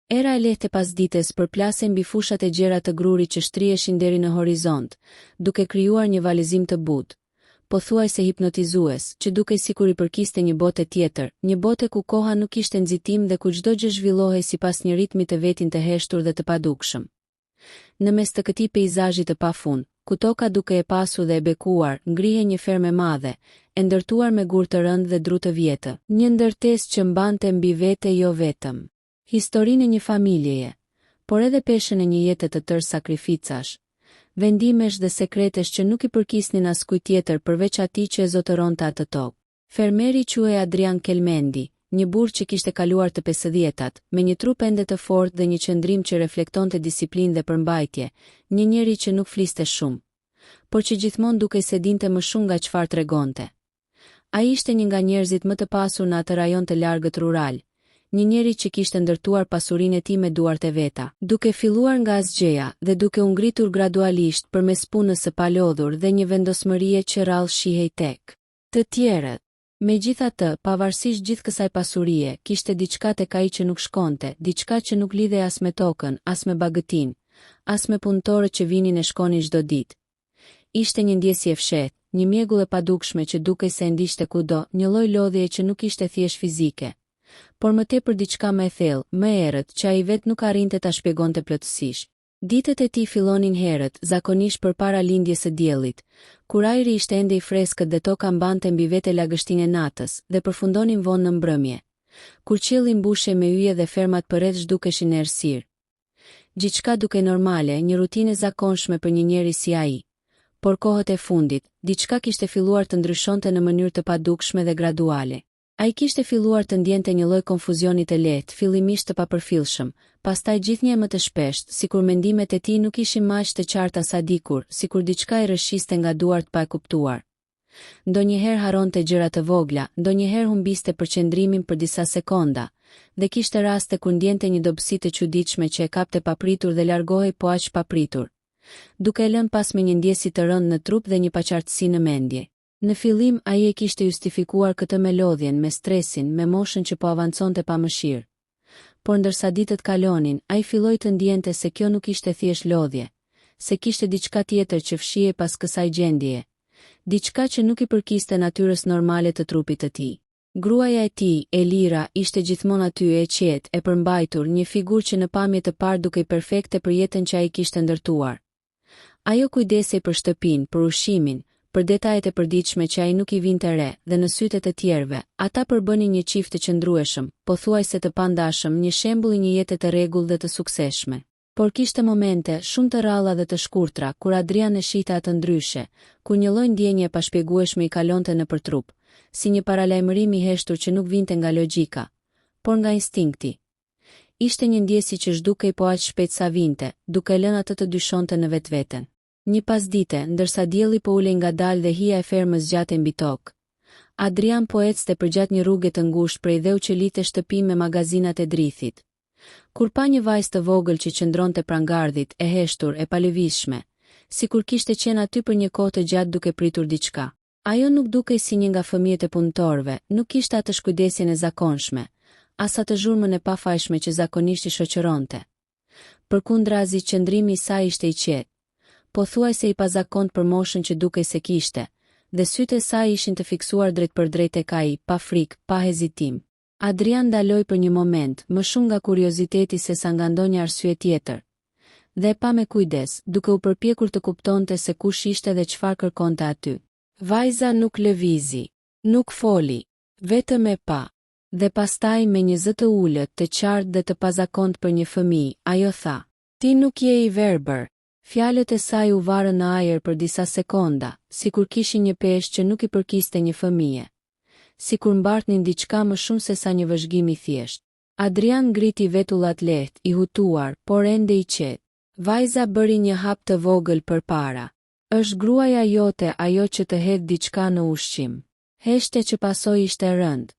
Era e lehtë e pasdites përplasej mbi fushat e gjera të grurit që shtriheshin deri në horizont, duke krijuar një vallëzim të butë, pothuajse hipnotizues, që dukej sikur i përkiste një bote tjetër, një bote ku koha nuk ishte nxitim dhe ku çdo gjë zhvillohej sipas një ritmi të vetin të heshtur dhe të padukshëm. Në mes të këtij peizazhi të pafund, ku toka duke e pasur dhe e bekuar, ngrihej një fermë e madhe, e ndërtuar me gur të rëndë dhe dru të vjetë, një ndërtesë që mbante mbi vete jo vetëm historinë e një familjeje, por edhe peshën e një jete të tërë sakrificash, vendimesh dhe sekretesh që nuk i përkisnin askujt tjetër përveç atij që e zotëronte atë tokë. Fermeri quhej Adrian Kelmendi, një burr që kishte kaluar të 50-tat, me një trup ende të fortë dhe një qëndrim që reflektonte disiplinë dhe përmbajtje, një njeri që nuk fliste shumë, por që gjithmonë dukej se dinte më shumë nga çfarë tregonte. Ai ishte një nga njerëzit më të pasur në atë rajon të largët rural, një njeri që kishte ndërtuar pasurinë e tij me duart e veta, duke filluar nga asgjëja dhe duke u ngritur gradualisht përmes punës së palodhur dhe një vendosmërie që rrallë shihej tek të tjerët. Megjithatë, pavarësisht gjithë kësaj pasurie, kishte diçka tek ai që nuk shkonte, diçka që nuk lidhej as me tokën, as me bagëtin, as me punëtorët që vinin e shkonin çdo ditë. Ishte një ndjesje fshehtë, një mjegull e padukshme që dukej se e ndiqte kudo, një lloj lodhjeje që nuk ishte thjesht fizike, por më tepër diçka më e thellë, më errët, që ai vetë nuk arrinte ta shpjegonte plotësisht. Ditët e tij fillonin herët, zakonisht përpara lindjes së diellit, kur ajri ishte ende i freskët dhe toka mbante mbi vete lagështinë e natës, dhe përfundonin vonë në mbrëmje, kur qielli mbushej me yje dhe fermat përreth zhdukeshin në errësirë. Gjithçka dukej normale, një rutinë e zakonshme për një njeri si ai. Por kohët e fundit, diçka kishte filluar të ndryshonte në mënyrë të padukshme dhe graduale. Ai kishte filluar të ndjente një lloj konfuzioni të lehtë, fillimisht të papërfillshëm, pastaj gjithnjë më të shpeshtë, sikur mendimet e tij nuk ishin më aq të qarta sa dikur, sikur diçka i rrëshiste nga duart pa e kuptuar. Ndonjëherë harronte gjëra të vogla, ndonjëherë humbiste përqendrimin për disa sekonda, dhe kishte raste kur ndjente një dobësi të çuditshme që e kapte papritur dhe largohej po aq papritur, duke e lënë pas me një ndjesi të rëndë në trup dhe një paqartësi në mendje. Në fillim ai e kishte justifikuar këtë me lodhjen, me stresin, me moshën që po avanconte pa mëshirë. Por ndërsa ditët kalonin, ai filloi të ndjente se kjo nuk ishte thjesht lodhje, se kishte diçka tjetër që fshihej pas kësaj gjendjeje, diçka që nuk i përkiste natyrës normale të trupit të tij. Gruaja e tij, Elira, ishte gjithmonë aty e qetë, e përmbajtur, një figurë që në pamje të parë dukej perfekte për jetën që ai kishte ndërtuar. Ajo kujdesej për shtëpinë, për ushqimin, për detajet e përditshme që ai nuk i vinte re, dhe në sytë e të tjerëve, ata përbënin një çift të qëndrueshëm, pothuajse të pandashëm, një shembull i një jete të rregull dhe të suksesshme. Por kishte momente shumë të rralla dhe të shkurtra, kur Adrian e shihte atë ndryshe, kur një lloj ndjenje pa shpjegueshme i kalonte nëpër trup, si një paralajmërim i heshtur që nuk vinte nga logjika, por nga instinkti. Ishte një ndjesi që zhdukej po aq shpejt sa vinte, duke lënë atë të dyshonte në vetveten. Një pasdite, ndërsa dielli po ulej ngadalë dhe hija e fermës zgjatej mbi tokë, Adrian po ecte përgjatë një rruge të ngushtë prej dheu që lite shtëpi me magazinat e drithit. Kur pa një vajzë të vogël që qëndronte pranë gardhit, e heshtur, e palëvizshme, sikur kishte qenë aty për një kohë të gjatë duke pritur diçka. Ajo nuk dukej si një nga fëmijët e punëtorëve, nuk kishte atë shkujdesjen e zakonshme, as atë zhurmën e pafajshme që zakonisht i shoqëronte. Përkundrazi, qëndrimi i saj ishte i qetë, pothuajse i pazakont për moshën që dukej se kishte, dhe sytë e saj ishin të fiksuar drejt për drejt tek ai, pa frikë, pa hezitim. Adrian ndaloi për një moment, më shumë nga kurioziteti se sa nga ndonjë arsye tjetër, dhe pa me kujdes, duke u përpjekur të kuptonte se kush ishte dhe çfarë kërkonte aty. Vajza nuk lëvizi, nuk foli, vetëm e pa, dhe pastaj me një zë të ulët, të qartë dhe të pazakont për një fëmijë, ajo tha: "Ti nuk je i verbër." Fjalët e saj u varën në ajër për disa sekonda, sikur kishin një peshë që nuk i përkiste një fëmije, sikur mbartnin diçka më shumë se sa një vëzhgim i thjeshtë. Adrian ngriti vetullat lehtë, i hutuar, por ende i qetë. Vajza bëri një hap të vogël përpara. "Është gruaja jote ajo që të hedh diçka në ushqim?" Heshtja që pasoi ishte rëndë,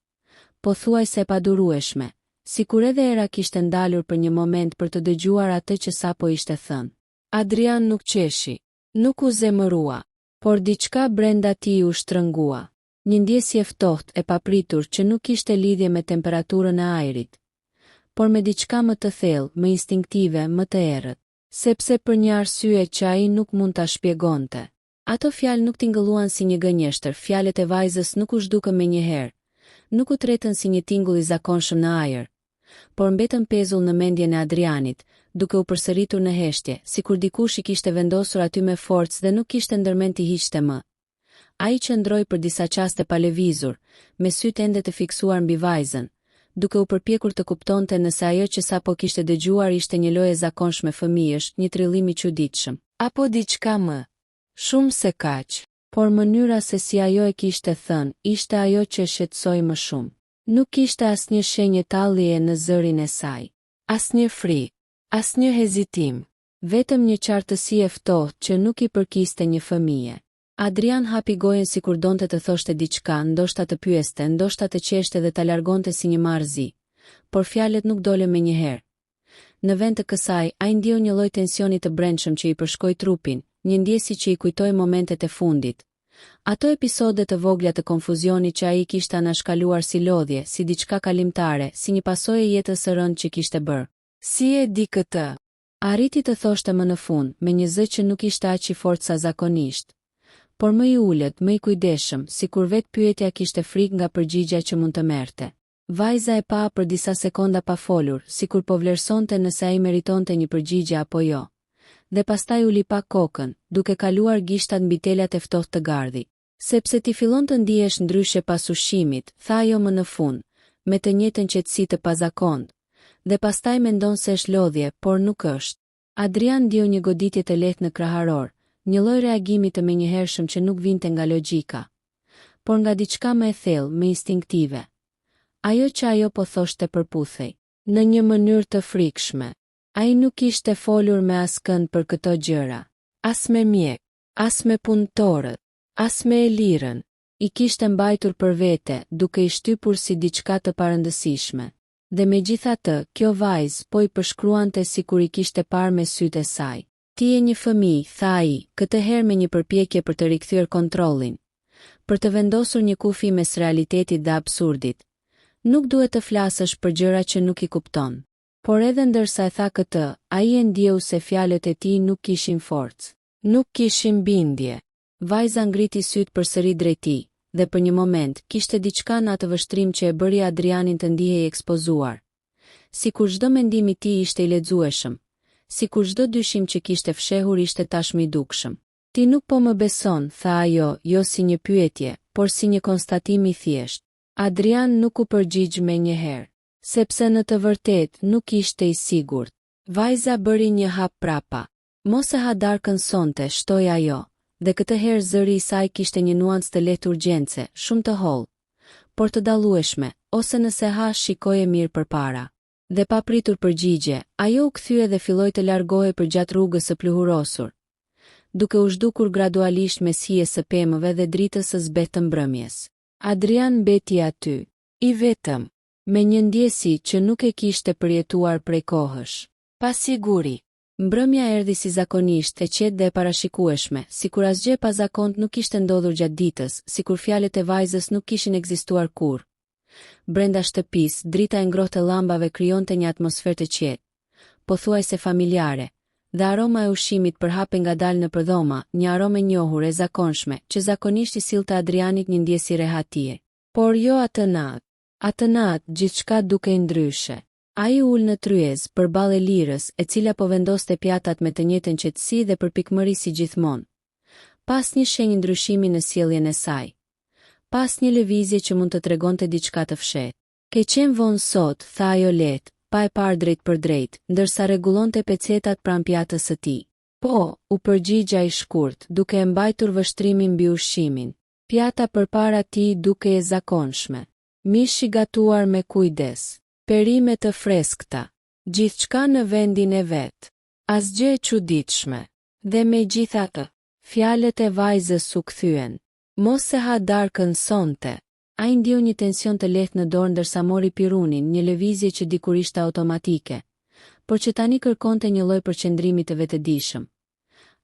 pothuajse e padurueshme, sikur edhe era kishte ndalur për një moment për të dëgjuar atë që sapo ishte thënë. Adrian nuk qeshi, nuk u zemërua, por diçka brenda tij u shtrëngua. Një ndjesje ftohtë e papritur që nuk kishte lidhje me temperaturën e ajrit, por me diçka më të thellë, më instinktive, më të errët, sepse për një arsye që ai nuk mund ta shpjegonte. Ato fjalë nuk tingëlluan si një gënjeshtër, fjalët e vajzës nuk u zhdukën menjëherë, nuk u tretën si një tingull i zakonshëm në ajër, por mbetën pezull në mendjen e Adrianit, duke u përsëritur në heshtje, sikur dikush i kishte vendosur aty me forcë dhe nuk kishte ndërmend t'i hiqte më. Ai qëndroi për disa çaste pa lëvizur, me sytë ende të fiksuar mbi vajzën, duke u përpjekur të kuptonte nëse ajo që sapo kishte dëgjuar ishte një lojë e zakonshme fëmijësh, një trillim i çuditshëm, apo diçka më shumë se kaq. Por mënyra se si ajo e kishte thënë, ishte ajo që e shqetësoi më shumë. Nuk kishte asnjë shenjë tallje në zërin e saj, asnjë frikë, asnjë hezitim, vetëm një qartësi e ftohtë që nuk i përkiste një fëmije. Adrian hapi gojen sikur donte të thoshte diçka, ndoshta të pyeste, ndoshta të qeshte dhe ta largonte si një marrëzi, por fjalët nuk dolën menjëherë. Në vend të kësaj, ai ndjeu një lloj tensioni të brendshëm që i përshkoi trupin, një ndjesi që i kujtoi momentet e fundit. Ato episode të vogla të konfuzionit që ai kishte anashkaluar si lodhje, si diçka kalimtare, si një pasojë e jetës së rëndë që kishte bërë. Si e di këtë? Arriti të thoshte më në fund, me një zë që nuk ishte aq i fortë sa zakonisht, por më i ulët, më i kujdesshëm, sikur vetë pyetja kishte frikë nga përgjigjja që mund të merrte. Vajza e pa për disa sekonda pa folur, sikur po vlerësonte nëse ai meritonte një përgjigje apo jo. Dhe pastaj u lipa kokën, duke kaluar gishtat mbi telat e ftohtë të gardhi. Sepse ti fillon të ndihesh ndryshe pas ushqimit, tha ajo më në fund, me të njëjtën qetësi të pazakontë, dhe pastaj mendon se është lodhje, por nuk është. Adrian ndjeu një goditje të lehtë në kraharor, një lloj reagimi të menjëhershëm që nuk vinte nga logjika, por nga diçka më e thellë, më instinktive. Ajo që ajo po thoshte përputhej, në një mënyrë të frikshme. Ai nuk kishte folur me askënd për këto gjëra, as me mjek, as me punëtorët, as me Elirën, i kishte mbajtur për vete, duke i shtypur si diçka të parëndësishme. Dhe megjithatë, kjo vajzë po i përshkruante sikur i kishte parë me sytë e saj. Ti je një fëmijë, tha ai, këtë herë me një përpjekje për të rikthyer kontrollin, për të vendosur një kufi mes realitetit dhe absurdit. Nuk duhet të flasësh për gjëra që nuk i kupton. Por edhe ndërsa e tha këtë, ai e ndjeu se fjalët e tij nuk kishin forcë, nuk kishin bindje. Vajza ngriti syt përsëri drejt tij, dhe për një moment kishte diçka në atë vështrim që e bëri Adrianin të ndihej ekspozuar. Sikur çdo mendim i tij ishte i lexueshëm, sikur çdo dyshim që kishte fshehur ishte tashmë i dukshëm. Ti nuk po më beson, tha ajo, jo si një pyetje, por si një konstatim i thjeshtë. Adrian nuk u përgjigj menjëherë, sepse në të vërtetë nuk ishte i sigurt. Vajza bëri një hap prapa. Mos e ha darkën sonte, shtoi ajo, dhe këtë herë zëri i saj kishte një nuancë të lehtë urgjence, shumë të hollë, por të dallueshme, ose nëse ha shikoje mirë përpara. Dhe pa pritur përgjigje, ajo u kthye dhe filloi të largohej përgjatë rrugës së pluhurosur, duke u zhdukur gradualisht mes hijes së pemëve dhe dritës së zbehtë të mbrëmjes. Adrian mbeti aty, i vetëm, me një ndjesi që nuk e kishte përjetuar prej kohësh. Pa siguri, mbrëmja erdhi si zakonisht, e qetë dhe e parashikueshme, sikur asgjë pa zakont nuk kishte ndodhur gjatë ditës, sikur fjalët e vajzës nuk kishin ekzistuar kurrë. Brenda shtëpisë, drita e ngrohtë e llambave krijonte një atmosferë të qetë, pothuajse familjare, dhe aroma e ushqimit përhape ngadalë nëpër dhoma, një aromë e njohur e zakonshme, që zakonisht i sillte Adrianit një ndjesi rehatie. Por jo atë natë. Atë natë, gjithçka dukej ndryshe. Ai ul në tryez përballë Elirës, e cila po vendoste pjatat me të njëjtën qetësi dhe përpikmëri si gjithmonë. Pas një shenjë ndryshimi në sjelljen e saj. Pas një lëvizje që mund të tregonte diçka të fshehtë. Ke qenë vonë sot, tha ajo lehtë, pa e parë drejt për drejt, ndërsa rregullonte pecetat pranë pjatës së tij. Po, u përgjigja i shkurt, duke e mbajtur vështrimin mbi ushqimin. Pjata përpara tij duke e zakonshme. Mish i gatuar me kujdes, perime të freskëta, gjithçka në vendin e vet. Asgjë e çuditshme. Dhe megjithatë, fjalët e vajzës u kthyen. Mos e ha darkën sonte. Ai ndjeu një tension të lehtë në dorë ndërsa mori pirunin, një lëvizje që dikur ishte automatike, por që tani kërkonte një lloj përqendrimi të vetëdijshëm.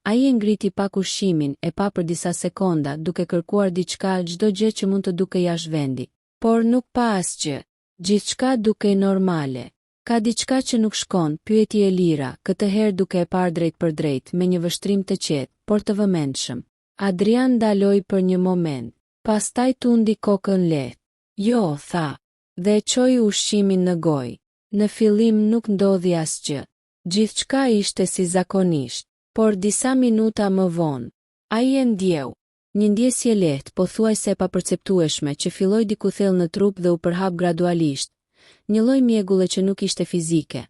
Ai e ngriti pak ushqimin, e pa për disa sekonda, duke kërkuar diçka, çdo gjë që mund të dukej jashtë vendi, por nuk pa asgjë. Gjithçka dukej normale. Ka diçka që nuk shkon, pyeti Elira, këtë herë duke e parë drejt për drejt, me një vështrim të qetë, por të vëmendshëm. Adrian ndaloi për një moment, pastaj tundi kokën lehtë. Jo, tha, dhe e çoi ushqimin në gojë. Në fillim nuk ndodhi asgjë. Gjithçka ishte si zakonisht, por disa minuta më vonë, ai e ndjeu. Një ndjesje lehtë, pothuajse e paperceptueshme, që filloi diku thellë në trup dhe u përhap gradualisht. Një lloj mjegulle që nuk ishte fizike,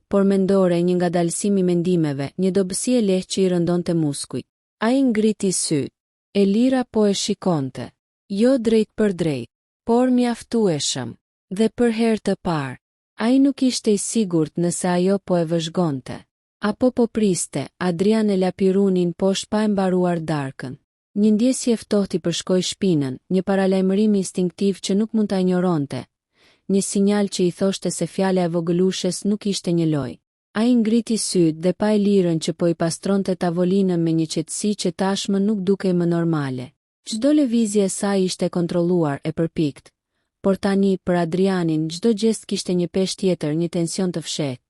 por mendore, një ngadalësim i mendimeve, një dobësi e lehtë që i rëndonte muskujt. Ai ngriti syt. Elira po e shikonte. Jo drejt për drejt, por mjaftueshëm. Dhe për herë të parë, ai nuk ishte i sigurt nëse ajo po e vëzhgonte. Apo po priste, Adrian e la pirunin poshtë pa e mbaruar darkën. Një ndjesje ftohti përshkoi shpinën, një paralajmërim instinktiv që nuk mund ta injoronte. Një sinjal që i thoshte se fjala e vogëlushes nuk ishte një lojë. Ai ngriti syt dhe pa Elirën që po i pastronte tavolinën me një qetësi që tashmë nuk dukej më normale. Çdo lëvizje e saj ishte kontrolluar e përpikt, por tani për Adrianin çdo gjest kishte një peshë tjetër, një tension të fshehtë,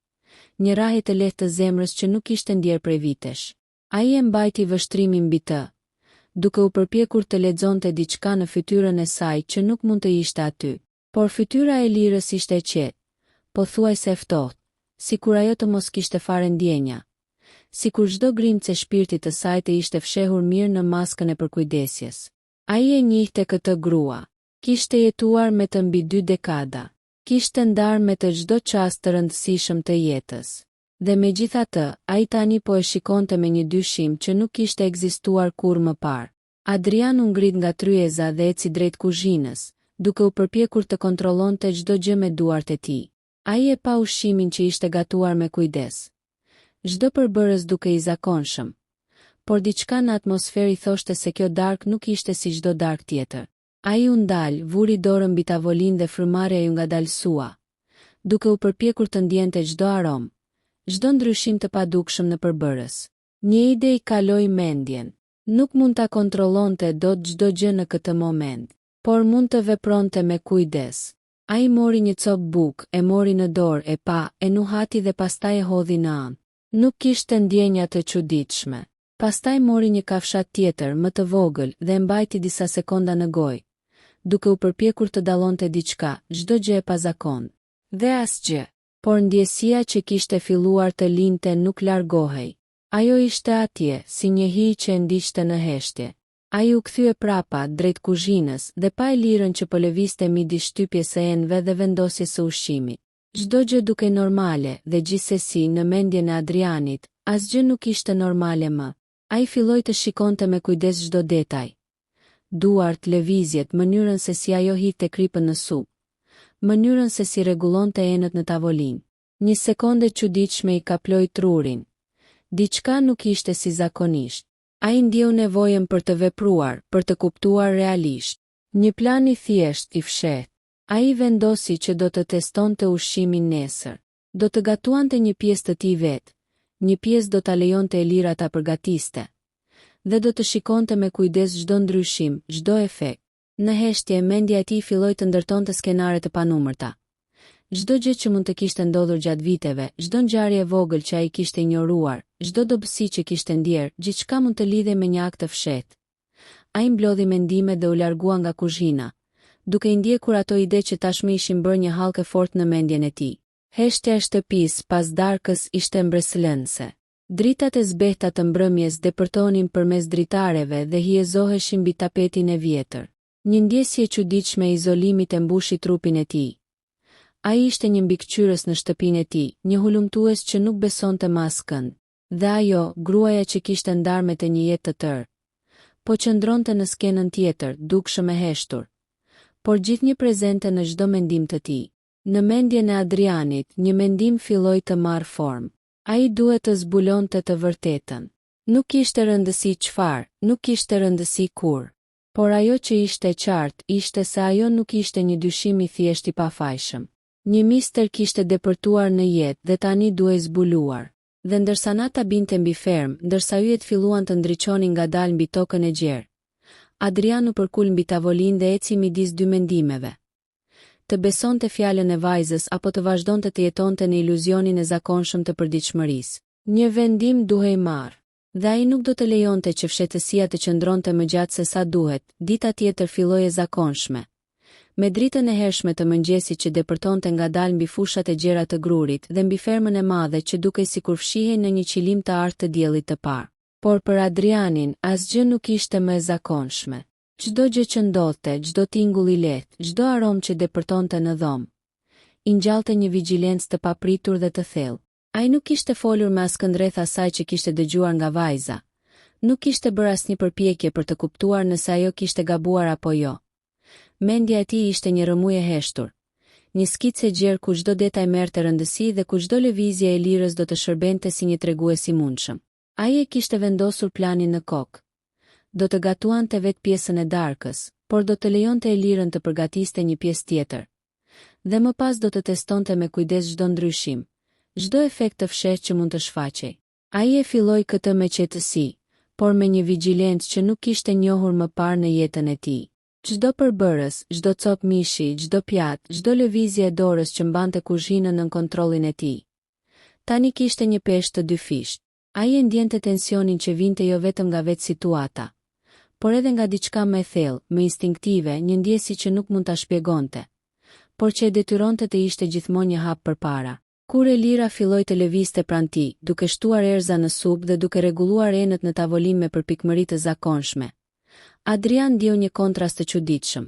një rrahje të lehtë të zemrës që nuk ishte ndier prej vitesh. Ai e mbajti vështrimin mbi të, duke u përpjekur të lexonte diçka në fytyrën e saj që nuk mund të ishte aty. Por fytyra e Elirës ishte e qetë, pothuajse e ftohtë, sikur ajo të mos kishte fare ndjenja, sikur çdo grimcë e shpirtit të saj të ishte fshehur mirë në maskën e përkujdesjes. Ai e njihte këtë grua, kishte jetuar me të mbi 2 dekada, kishte ndarë me të çdo çast të rëndësishëm të jetës. Dhe megjithatë, ai tani po e shikonte me një dyshim që nuk kishte ekzistuar kurrë më parë. Adrian u ngrit nga tryeza dhe eci drejt kuzhinës, duke u përpjekur të kontrollonte çdo gjë me duart e tij. Ai e pa ushqimin që ishte gatuar me kujdes, çdo përbërës duke i zakonshëm, por diçka në atmosferë i thoshte se kjo darkë nuk ishte si çdo darkë tjetër. Ai u ndal, vuri dorën mbi tavolinë dhe frymarrja ju ngadalsua, duke u përpjekur të ndjente çdo aromë, çdo ndryshim të padukshëm në përbërës. Një ide i kaloi mendjen. Nuk mund ta kontrollonte dot çdo gjë në këtë moment, por mund të vepronte me kujdes. Ai mori një cop bukë, e mori në dorë, e pa, e nuhati dhe pastaj e hodhi në anë. Nuk kishte ndjenja të çuditshme. Pastaj mori një kafshat tjetër, më të vogël, dhe e mbajti disa sekonda në gojë, duke u përpjekur të dallonte diçka, çdo gjë e pazakon. Dhe asgjë, por ndjesia që kishte filluar të linte nuk largohej. Ajo ishte atje, si një hi që e ndiqte në heshtje. Ai u kthye prapa drejt kuzhinës dhe pa Elirën që po lëvizte midis shtypjes së enëve dhe vendosjes së ushqimit. Çdo gjë dukej normale dhe gjithsesi në mendjen e Adrianit, asgjë nuk ishte normale më. Ai filloi të shikonte me kujdes çdo detaj. Duart, lëvizjet, mënyrën se si ajo hidhte kripën në supë, mënyrën se si rregullonte enët në tavolinë. Një sekondë e çuditshme i kaploi trurin. Diçka nuk ishte si zakonisht. Ai ndjeu nevojën për të vepruar, për të kuptuar realisht. Një plan i thjesht, i fshehtë. Ai vendosi që do të testonte ushqimin nesër. Do të gatuante një pjesë të tij vet, një pjesë do ta lejonte Elira ta përgatiste, dhe do të shikonte me kujdes çdo ndryshim, çdo efekt. Në heshtje, mendja e tij filloi të ndërtonte skenare të panumërta. Çdo gjë që mund të kishte ndodhur gjatë viteve, çdo ngjarje e vogël që ai kishte injoruar, çdo dobësi që kishte ndier, gjithçka mund të lidhej me një akt të fshehtë. Ai mblodhi mendime dhe u largua nga kuzhina, duke i ndjekur ato ide që tashmë ishin bërë një hallkë fort në mendjen e tij. Heshtja e shtëpisë pas darkës ishte mbresëlënse. Dritat e zbehta të mbrëmjes depërtonin përmes dritareve dhe hiezoheshin mbi tapetin e vjetër. Një ndjesje e çuditshme e izolimit e mbushi trupin e tij. Ai ishte një mbikëqyrës në shtëpinë e tij, një hulumtues që nuk besonte më askënd. Dhe ajo, gruaja që kishte ndarë me të një jetë të tërë, po qëndronte në skenën tjetër, dukshëm e heshtur, por gjithnjë prezente në çdo mendim të tij. Në mendjen e Adrianit, një mendim filloi të marrë formë. Ai duhet të zbulonte të vërtetën. Nuk kishte rëndësi çfarë, nuk kishte rëndësi kur. Por ajo që ishte qartë, ishte se ajo nuk ishte një dyshim i thjesht i pafajshëm. Një mister kishte depërtuar në jetë dhe tani duhej zbuluar. Dhe ndërsa nata binte mbi ferm, ndërsa yjet filluan të ndriçonin ngadalë mbi tokën e gjerë, Adrian u përkul mbi tavolinë dhe eci midis dy mendimeve. të besonte fjalën e vajzës apo të vazhdonte të jetonte në iluzionin e zakonshëm të përditshmërisë. Një vendim duhej marrë, dhe ai nuk do të lejonte që fshehtësia të qëndronte më gjatë se sa duhet. Dita tjetër filloi e zakonshme. Me dritën e hershme të mëngjesit që depërtonte ngadalë mbi fushat e gjera të grurit dhe mbi fermën e madhe që dukej sikur fshihej në një qilim të artë të diellit të parë. Por për Adrianin asgjë nuk ishte më e zakonshme. Çdo gjë që ndodhte, çdo tingull i lehtë, çdo aromë që depërtonte në dhomë, i ngjallte një vigjilencë të papritur dhe të thellë. Ai nuk kishte folur me askënd rreth asaj që kishte dëgjuar nga vajza. Nuk kishte bërë asnjë përpjekje për të kuptuar nëse ajo kishte gabuar apo jo. Mendja e tij ishte një rrëmujë e heshtur, një skicë e gjerë ku çdo detaj merrte rëndësi dhe ku çdo lëvizje e lirës do të shërbente si një tregues i mundshëm. Ai e kishte vendosur planin në kokë. Do të gatuante vetë pjesën e darkës, por do të lejonte e lirën të përgatiste një pjesë tjetër. Dhe më pas do të testonte me kujdes çdo ndryshim, çdo efekt të fshehtë që mund të shfaqej. Ai e filloi këtë me qetësi, por me një vigjilencë që nuk kishte njohur më parë në jetën e tij. Çdo përbërës, çdo cop mishi, çdo pjatë, çdo lëvizje e dorës që mbante kuzhinën nën kontrollin e tij. Tani kishte një peshë të dyfisht. Ai e ndjente tensionin që vinte jo vetëm nga vetë situata, por edhe nga diçka më e thellë, më instinktive, një ndjesi që nuk mund ta shpjegonte, por që e detyronte të ishte gjithmonë një hap përpara. Kur Elira filloi të lëvizte pranë tij, duke shtuar erza në supë dhe duke rregulluar enët në tavolinë me përpikmëri të zakonshme, Adrian ndjeu një kontrast të çuditshëm.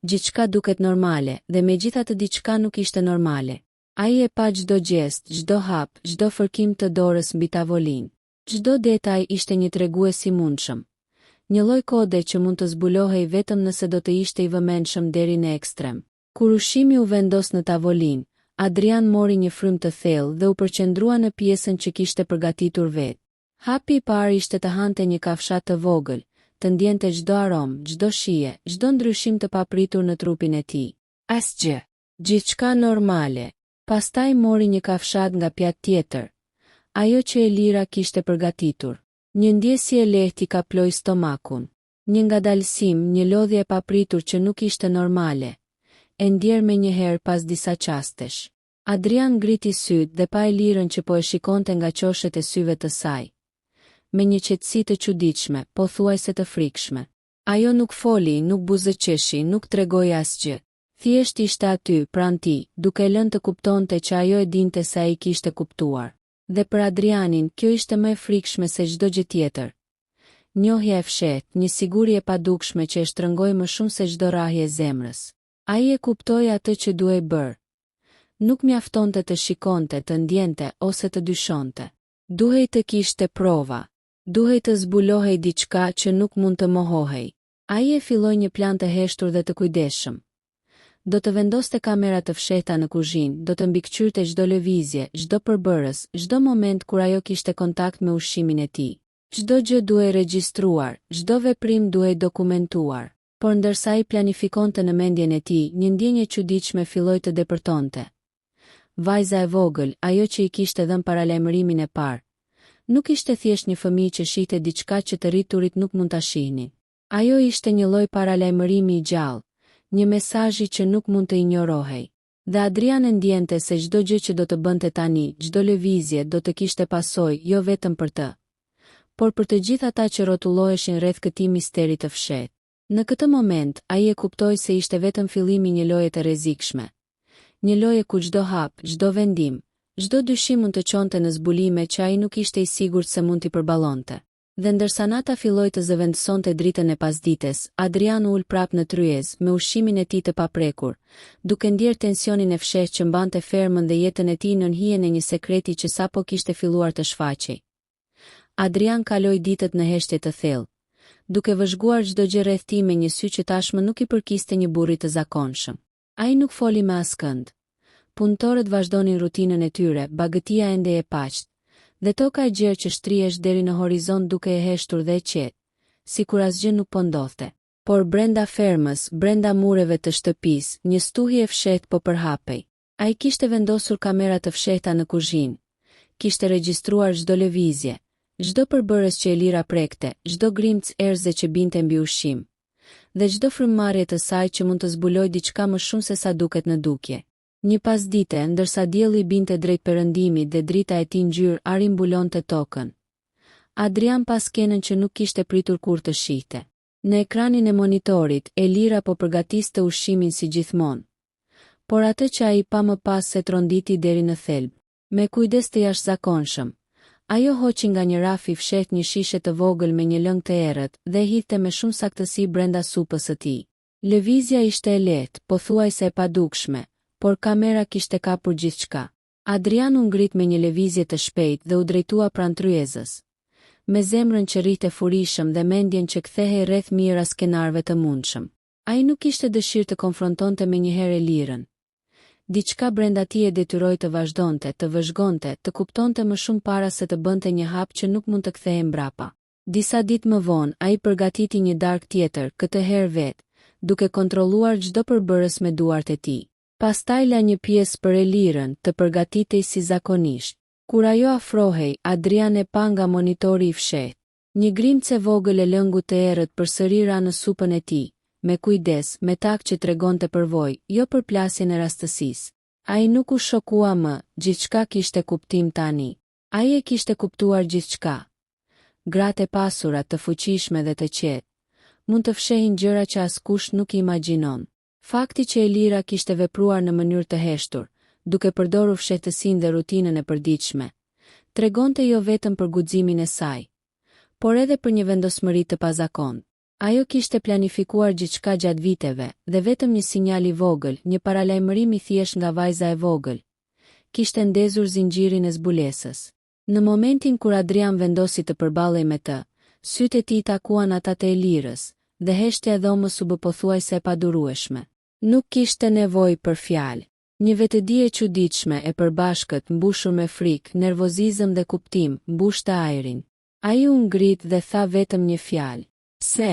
Gjithçka duket normale, dhe megjithatë diçka nuk ishte normale. Ai e pa çdo gjest, çdo hap, çdo fërkim të dorës mbi tavolinë. Çdo detaj ishte një tregues i mundshëm. Një lloj kode që mund të zbulohej vetëm nëse do të ishte i vëmendshëm deri në ekstrem. Kur ushqimi u vendos në tavolinë, Adrian mori një frymë të thellë dhe u përqendrua në pjesën që kishte përgatitur vetë. Hapi i parë ishte të hante një kafshat të vogël, të ndjente çdo aromë, çdo shije, çdo ndryshim të papritur në trupin e tij. Asgjë, gjithçka normale. Pastaj mori një kafshat nga pjatë tjetër, ajo që Elira kishte përgatitur. Një ndjesje e lehtë i kaploi stomakun. Një ngadalësim, një lodhje e papritur që nuk ishte normale. E ndjer me një herë pas disa qastesh. Adrian ngriti syt dhe pa Elirën që po e shikonte nga qoshet e syve të saj. Me një qetësi të çuditshme, pothuajse të frikshme. Ajo nuk foli, nuk buzëqeshi, nuk tregoi asgjë. Thjesht ishte aty, pranë tij, duke lënë të kuptonte që ajo e dinte se ai kishte kuptuar. Dhe për Adrianin, kjo ishte më e frikshme se çdo gjë tjetër. Njohja e fshehtë, një siguri e padukshme që e shtrëngoi më shumë se çdo rrahje e zemrës. Ai e kuptoi atë që duhej bërë. Nuk mjaftonte të shikonte, të ndjente ose të dyshonte. Duhej të kishte prova. Duhej të zbulohej diçka që nuk mund të mohohej. Ai e filloi një plan të heshtur dhe të kujdesshëm. Do të vendoste kamera të fshehta në kuzhinë, do të mbikëqyrte çdo lëvizje, çdo përbërës, çdo moment kur ajo kishte kontakt me ushqimin e tij. Çdo gjë duhej regjistruar, çdo veprim duhej dokumentuar. Por ndërsa ai planifikonte në mendjen e tij, një ndjenjë e çuditshme filloi të depërtonte. Vajza e vogël, ajo që i kishte dhënë paralajmërimin e parë, nuk ishte thjesht një fëmijë që shihte diçka që të rriturit nuk mund ta shihnin. Ajo ishte një lloj paralajmërimi i gjallë, një mesazhi që nuk mund të injorohej. Dhe Adrian e ndjente se çdo gjë që do të bënte tani, çdo lëvizje do të kishte pasojë jo vetëm për të, por për të gjithë ata që rrotulloheshin rreth këtij misteri të fshehtë. Në këtë moment, ai e kuptoi se ishte vetëm fillimi një loje të rrezikshme. Një loje ku çdo hap, çdo vendim, çdo dyshim mund të çonte në zbulime që ai nuk ishte i sigurt se mund t'i përballonte. Dhe ndërsa nata filloi të zëvendësonte dritën e pasdites, Adrian ul prap në tryez me ushqimin e tij të paprekur, duke ndjer tensionin e fshehtë që mbante fermën dhe jetën e tij nën hijen e një sekreti që sapo kishte filluar të shfaqej. Adrian kaloi ditët në heshtje të thellë, duke vëzhguar çdo gjë rreth tij me një sy që tashmë nuk i përkiste një burri të zakonshëm. Ai nuk foli me askënd. Punëtorët vazhdonin rutinën e tyre, bagëtia ende e paqt, dhe toka e gjerë që shtrihesh deri në horizont duke e heshtur dhe e qetë, sikur asgjë nuk po ndodhte. Por brenda fermës, brenda mureve të shtëpisë, një stuhje e fshehtë po përhapej. Ai kishte vendosur kamera të fshehta në kuzhinë, kishte regjistruar çdo lëvizje, çdo përbërës që Elira prekte, çdo grimc erze që binte mbi ushqim. dhe çdo frymëmarrje të saj që mund të zbuloj diçka më shumë se sa duket në dukje. Një pasdite, ndërsa dielli binte drejt perëndimit dhe drita e tij ngjyrë ari mbulonte tokën, Adrian pa skenën që nuk kishte pritur kur të shihte. Në ekranin e monitorit, Elira po përgatiste ushqimin si gjithmonë, por atë që ai pa më pas se tronditi deri në thelb. Me kujdes të jashtëzakonshëm, ajo hoqi nga një raf i fshehtë një shishe të vogël me një lëng të errët dhe hidhte me shumë saktësi brenda supës së tij. Lëvizja ishte e lehtë, pothuajse e padukshme, por kamera kishte kapur gjithçka. Adrian u ngrit me një lëvizje të shpejtë dhe u drejtua pranë tryezës, me zemrën që rrihte furishëm dhe mendjen që kthehej rreth mijëra skenarëve të mundshëm. Ai nuk kishte dëshirë të konfrontonte menjëherë Elirën. Diçka brenda tij e detyroi të vazhdonte, të vëzhgonte, të kuptonte më shumë para se të bënte një hap që nuk mund të kthehej mbrapa. Disa ditë më vonë, ai përgatiti një darkë tjetër, këtë herë vetë, duke kontrolluar çdo përbërës me duart e tij. Pastaj la një pjesë për Elirën, të përgatitej si zakonisht. Kur ajo afrohej, Adrian e pa nga monitori i fshehtë. Një grimce vogël e lëngut të errët përsëri ra në supën e tij, me kujdes, me tak që tregonte përvojë, jo për plasjen e rastësisë. Ai nuk u shokua më, gjithçka kishte kuptim tani. Ai e kishte kuptuar gjithçka. Gratë e pasura, të fuqishme dhe të qetë, mund të fshehin gjëra që askush nuk i imagjinon. Fakti që Elira kishte vepruar në mënyrë të heshtur, duke përdorur fshehtësinë dhe rutinën e përditshme, tregonte jo vetëm për guximin e saj, por edhe për një vendosmëri të pazakontë. Ajo kishte planifikuar gjithçka gjatë viteve, dhe vetëm një sinjal i vogël, një paralajmërim i thjesht nga vajza e vogël, kishte ndezur zinxhirin e zbulesës. Në momentin kur Adrian vendosi të përballej me të, sytë e tij takuan ata të Elirës, dhe heshtja e dhomës u bë pothuajse e padurueshme. Nuk kishte nevojë për fjalë. Një vetëdije e çuditshme e përbashkët, mbushur me frikë, nervozizëm dhe kuptim, mbushte ajrin. Ai u ngrit dhe tha vetëm një fjalë. Pse?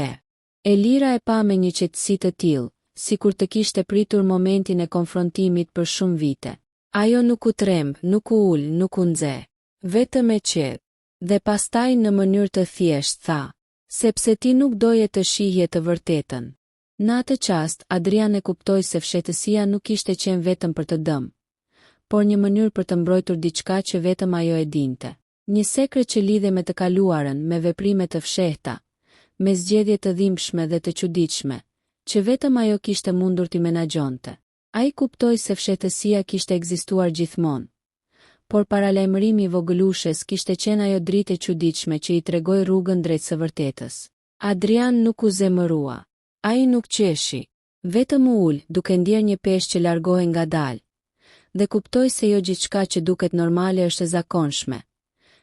Elira e pa me një qetësi të tillë, sikur të kishte pritur momentin e konfrontimit për shumë vite. Ajo nuk u tremb, nuk u ul, nuk u nxe. Vetëm e qetë. Dhe pastaj në mënyrë të thjeshtë tha, sepse ti nuk doje të shihje të vërtetën. Në atë çast, Adrian e kuptoi se fshehtësia nuk kishte qenë vetëm për të dëm, por një mënyrë për të mbrojtur diçka që vetëm ajo e dinte. Një sekret që lidhe me të kaluarën, me veprime të fshehta, me zgjedhje të dhimbshme dhe të çuditshme, që vetëm ajo kishte mundur t'i menaxhonte. Ai kuptoi se fshehtësia kishte ekzistuar gjithmonë, por paralajmërimi i vogëlushes kishte qenë ajo dritë e çuditshme që i tregoi rrugën drejt së vërtetës. Adrian nuk u zemërua. Ai nuk qeshi, vetëm u ul, duke ndjer një peshë që largohej ngadalë, dhe kuptoi se jo gjithçka që duket normale është e zakonshme,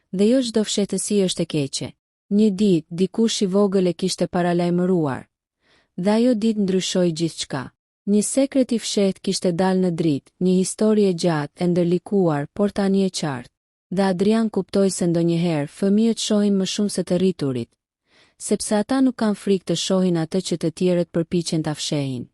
dhe jo çdo fshehtësi është e keqe. Një ditë, dikush i vogël e kishte paralajmëruar, dhe ajo ditë ndryshoi gjithçka. Një sekret i fshehtë kishte dalë në dritë, një histori e gjatë e ndërlikuar, por tani e qartë. Dhe Adrian kuptoi se ndonjëherë fëmijët shohin më shumë se të rriturit, sepse ata nuk kanë frikë të shohin atë që të tjerët përpiqen ta fshehin.